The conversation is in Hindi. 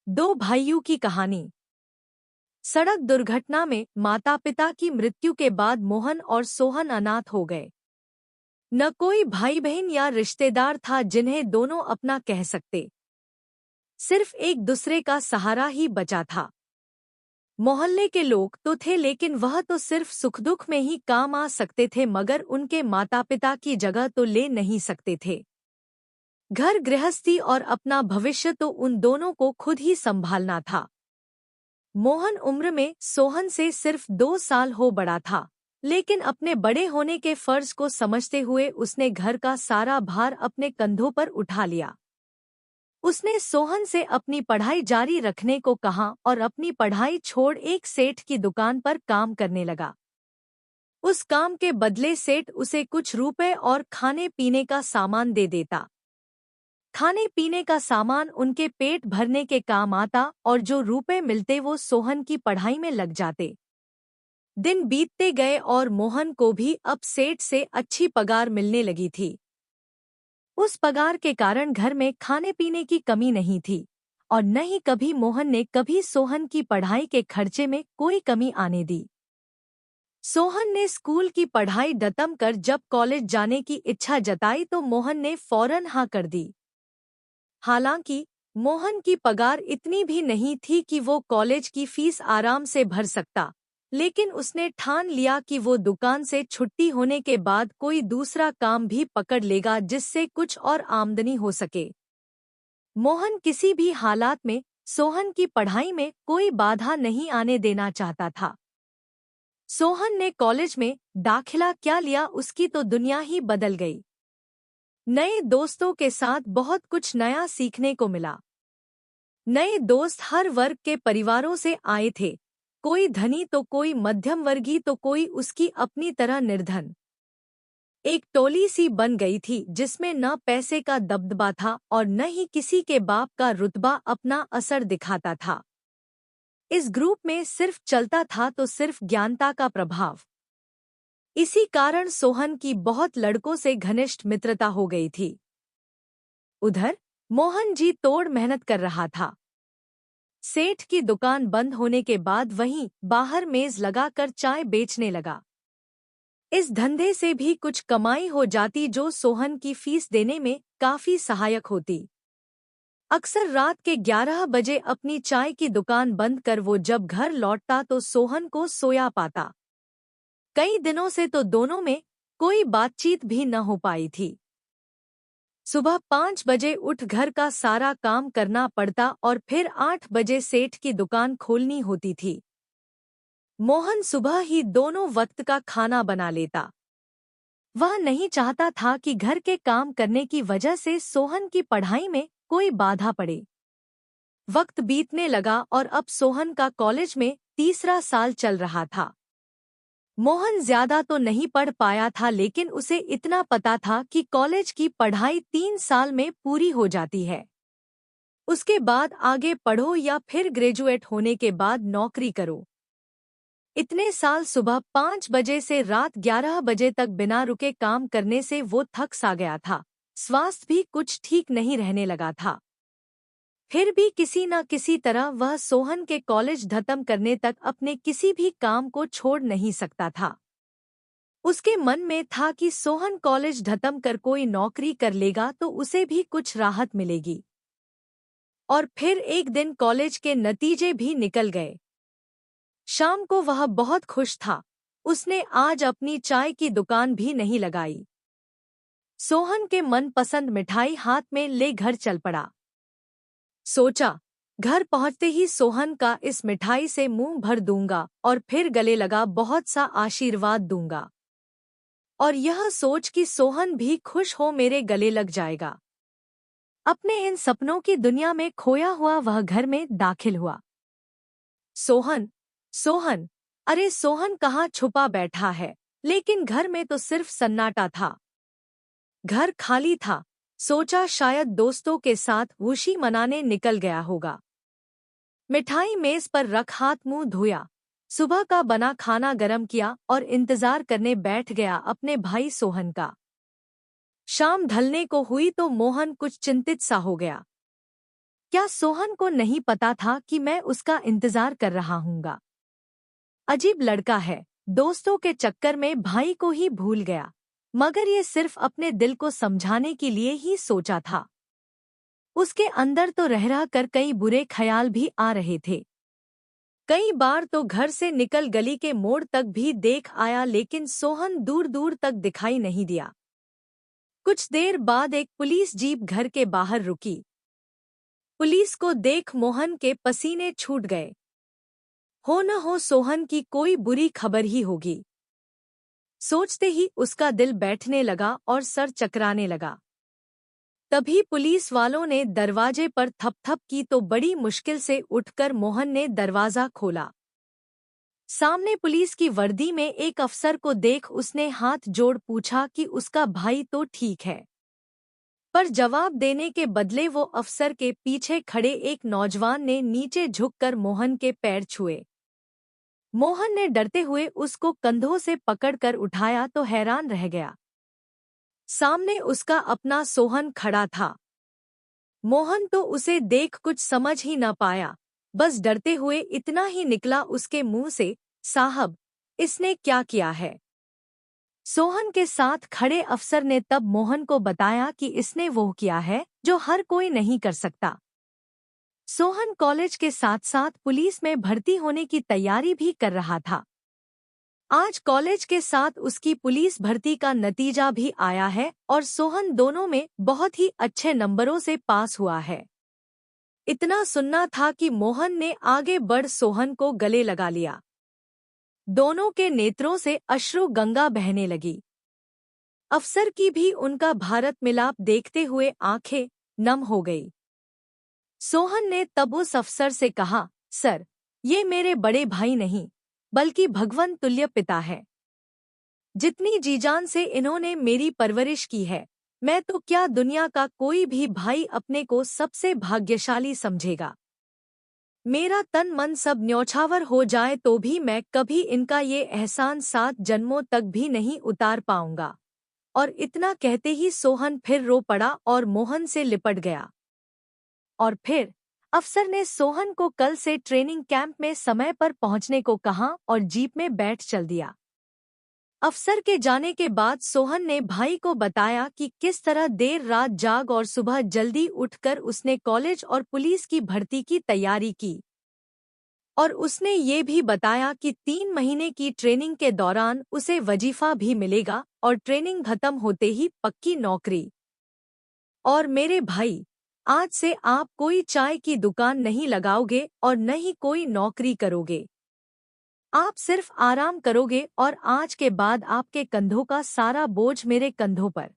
दो भाइयों की कहानी। सड़क दुर्घटना में माता पिता की मृत्यु के बाद मोहन और सोहन अनाथ हो गए। न कोई भाई बहन या रिश्तेदार था जिन्हें दोनों अपना कह सकते। सिर्फ एक दूसरे का सहारा ही बचा था। मोहल्ले के लोग तो थे लेकिन वह तो सिर्फ सुख दुख में ही काम आ सकते थे, मगर उनके माता पिता की जगह तो ले नहीं सकते थे। घर गृहस्थी और अपना भविष्य तो उन दोनों को खुद ही संभालना था। मोहन उम्र में सोहन से सिर्फ 2 साल हो बड़ा था, लेकिन अपने बड़े होने के फर्ज को समझते हुए उसने घर का सारा भार अपने कंधों पर उठा लिया। उसने सोहन से अपनी पढ़ाई जारी रखने को कहा और अपनी पढ़ाई छोड़ एक सेठ की दुकान पर काम करने लगा। उस काम के बदले सेठ उसे कुछ रुपए और खाने पीने का सामान दे देता। खाने पीने का सामान उनके पेट भरने के काम आता और जो रुपए मिलते वो सोहन की पढ़ाई में लग जाते। दिन बीतते गए और मोहन को भी अब सेठ से अच्छी पगार मिलने लगी थी। उस पगार के कारण घर में खाने पीने की कमी नहीं थी और न ही कभी मोहन ने कभी सोहन की पढ़ाई के खर्चे में कोई कमी आने दी। सोहन ने स्कूल की पढ़ाई खत्म कर जब कॉलेज जाने की इच्छा जताई तो मोहन ने फौरन हाँ कर दी। हालांकि मोहन की पगार इतनी भी नहीं थी कि वो कॉलेज की फीस आराम से भर सकता, लेकिन उसने ठान लिया कि वो दुकान से छुट्टी होने के बाद कोई दूसरा काम भी पकड़ लेगा जिससे कुछ और आमदनी हो सके। मोहन किसी भी हालात में सोहन की पढ़ाई में कोई बाधा नहीं आने देना चाहता था। सोहन ने कॉलेज में दाखिला क्या लिया, उसकी तो दुनिया ही बदल गई। नए दोस्तों के साथ बहुत कुछ नया सीखने को मिला। नए दोस्त हर वर्ग के परिवारों से आए थे, कोई धनी तो कोई मध्यम वर्गीय तो कोई उसकी अपनी तरह निर्धन। एक टोली सी बन गई थी जिसमें न पैसे का दबदबा था और न ही किसी के बाप का रुतबा अपना असर दिखाता था। इस ग्रुप में सिर्फ चलता था तो सिर्फ ज्ञानता का प्रभाव। इसी कारण सोहन की बहुत लड़कों से घनिष्ठ मित्रता हो गई थी। उधर मोहन जी तोड़ मेहनत कर रहा था। सेठ की दुकान बंद होने के बाद वहीं बाहर मेज लगाकर चाय बेचने लगा। इस धंधे से भी कुछ कमाई हो जाती जो सोहन की फीस देने में काफी सहायक होती। अक्सर रात के 11 बजे अपनी चाय की दुकान बंद कर वो जब घर लौटता तो सोहन को सोया पाता। कई दिनों से तो दोनों में कोई बातचीत भी न हो पाई थी। सुबह 5 बजे उठ घर का सारा काम करना पड़ता और फिर 8 बजे सेठ की दुकान खोलनी होती थी। मोहन सुबह ही दोनों वक्त का खाना बना लेता। वह नहीं चाहता था कि घर के काम करने की वजह से सोहन की पढ़ाई में कोई बाधा पड़े। वक्त बीतने लगा और अब सोहन का कॉलेज में तीसरा साल चल रहा था। मोहन ज्यादा तो नहीं पढ़ पाया था, लेकिन उसे इतना पता था कि कॉलेज की पढ़ाई 3 साल में पूरी हो जाती है। उसके बाद आगे पढ़ो या फिर ग्रेजुएट होने के बाद नौकरी करो। इतने साल सुबह 5 बजे से रात 11 बजे तक बिना रुके काम करने से वो थक सा गया था। स्वास्थ्य भी कुछ ठीक नहीं रहने लगा था। फिर भी किसी न किसी तरह वह सोहन के कॉलेज खत्म करने तक अपने किसी भी काम को छोड़ नहीं सकता था। उसके मन में था कि सोहन कॉलेज खत्म कर कोई नौकरी कर लेगा तो उसे भी कुछ राहत मिलेगी। और फिर एक दिन कॉलेज के नतीजे भी निकल गए। शाम को वह बहुत खुश था। उसने आज अपनी चाय की दुकान भी नहीं लगाई। सोहन के मनपसंद मिठाई हाथ में ले घर चल पड़ा। सोचा, घर पहुंचते ही सोहन का इस मिठाई से मुंह भर दूंगा और फिर गले लगा बहुत सा आशीर्वाद दूंगा। और यह सोच कि सोहन भी खुश हो मेरे गले लग जाएगा। अपने इन सपनों की दुनिया में खोया हुआ वह घर में दाखिल हुआ। सोहन, सोहन, अरे सोहन कहाँ छुपा बैठा है? लेकिन घर में तो सिर्फ सन्नाटा था। घर खाली था। सोचा शायद दोस्तों के साथ खुशी मनाने निकल गया होगा। मिठाई मेज पर रख हाथ मुंह धोया, सुबह का बना खाना गरम किया और इंतजार करने बैठ गया अपने भाई सोहन का। शाम ढलने को हुई तो मोहन कुछ चिंतित सा हो गया। क्या सोहन को नहीं पता था कि मैं उसका इंतजार कर रहा हूँगा? अजीब लड़का है, दोस्तों के चक्कर में भाई को ही भूल गया, मगर ये सिर्फ अपने दिल को समझाने के लिए ही सोचा था। उसके अंदर तो रह कर कई बुरे ख्याल भी आ रहे थे। कई बार तो घर से निकल गली के मोड़ तक भी देख आया, लेकिन सोहन दूर दूर तक दिखाई नहीं दिया। कुछ देर बाद एक पुलिस जीप घर के बाहर रुकी। पुलिस को देख मोहन के पसीने छूट गए। हो न हो सोहन की कोई बुरी खबर ही होगी। सोचते ही उसका दिल बैठने लगा और सर चकराने लगा। तभी पुलिस वालों ने दरवाजे पर थपथप की तो बड़ी मुश्किल से उठकर मोहन ने दरवाजा खोला। सामने पुलिस की वर्दी में एक अफसर को देख उसने हाथ जोड़ पूछा कि उसका भाई तो ठीक है। पर जवाब देने के बदले वो अफसर के पीछे खड़े एक नौजवान ने नीचे झुककर मोहन के पैर छुए। मोहन ने डरते हुए उसको कंधों से पकड़कर उठाया तो हैरान रह गया। सामने उसका अपना सोहन खड़ा था। मोहन तो उसे देख कुछ समझ ही न पाया, बस डरते हुए इतना ही निकला उसके मुंह से, साहब, इसने क्या किया है? सोहन के साथ खड़े अफसर ने तब मोहन को बताया कि इसने वो किया है जो हर कोई नहीं कर सकता। सोहन कॉलेज के साथ साथ पुलिस में भर्ती होने की तैयारी भी कर रहा था। आज कॉलेज के साथ उसकी पुलिस भर्ती का नतीजा भी आया है और सोहन दोनों में बहुत ही अच्छे नंबरों से पास हुआ है। इतना सुनना था कि मोहन ने आगे बढ़ सोहन को गले लगा लिया। दोनों के नेत्रों से अश्रु गंगा बहने लगी। अफसर की भी उनका भारत मिलाप देखते हुए आंखें नम हो गई। सोहन ने तब उस अफसर से कहा, सर, ये मेरे बड़े भाई नहीं बल्कि भगवान तुल्य पिता है। जितनी जीजान से इन्होंने मेरी परवरिश की है, मैं तो क्या दुनिया का कोई भी भाई अपने को सबसे भाग्यशाली समझेगा। मेरा तन मन सब न्यौछावर हो जाए तो भी मैं कभी इनका ये एहसान 7 जन्मों तक भी नहीं उतार पाऊंगा। और इतना कहते ही सोहन फिर रो पड़ा और मोहन से लिपट गया। और फिर अफसर ने सोहन को कल से ट्रेनिंग कैंप में समय पर पहुंचने को कहा और जीप में बैठ चल दिया। अफसर के जाने के बाद सोहन ने भाई को बताया कि किस तरह देर रात जाग और सुबह जल्दी उठकर उसने कॉलेज और पुलिस की भर्ती की तैयारी की। और उसने ये भी बताया कि 3 महीने की ट्रेनिंग के दौरान उसे वजीफा भी मिलेगा और ट्रेनिंग खत्म होते ही पक्की नौकरी। और मेरे भाई, आज से आप कोई चाय की दुकान नहीं लगाओगे और न ही कोई नौकरी करोगे। आप सिर्फ आराम करोगे और आज के बाद आपके कंधों का सारा बोझ मेरे कंधों पर।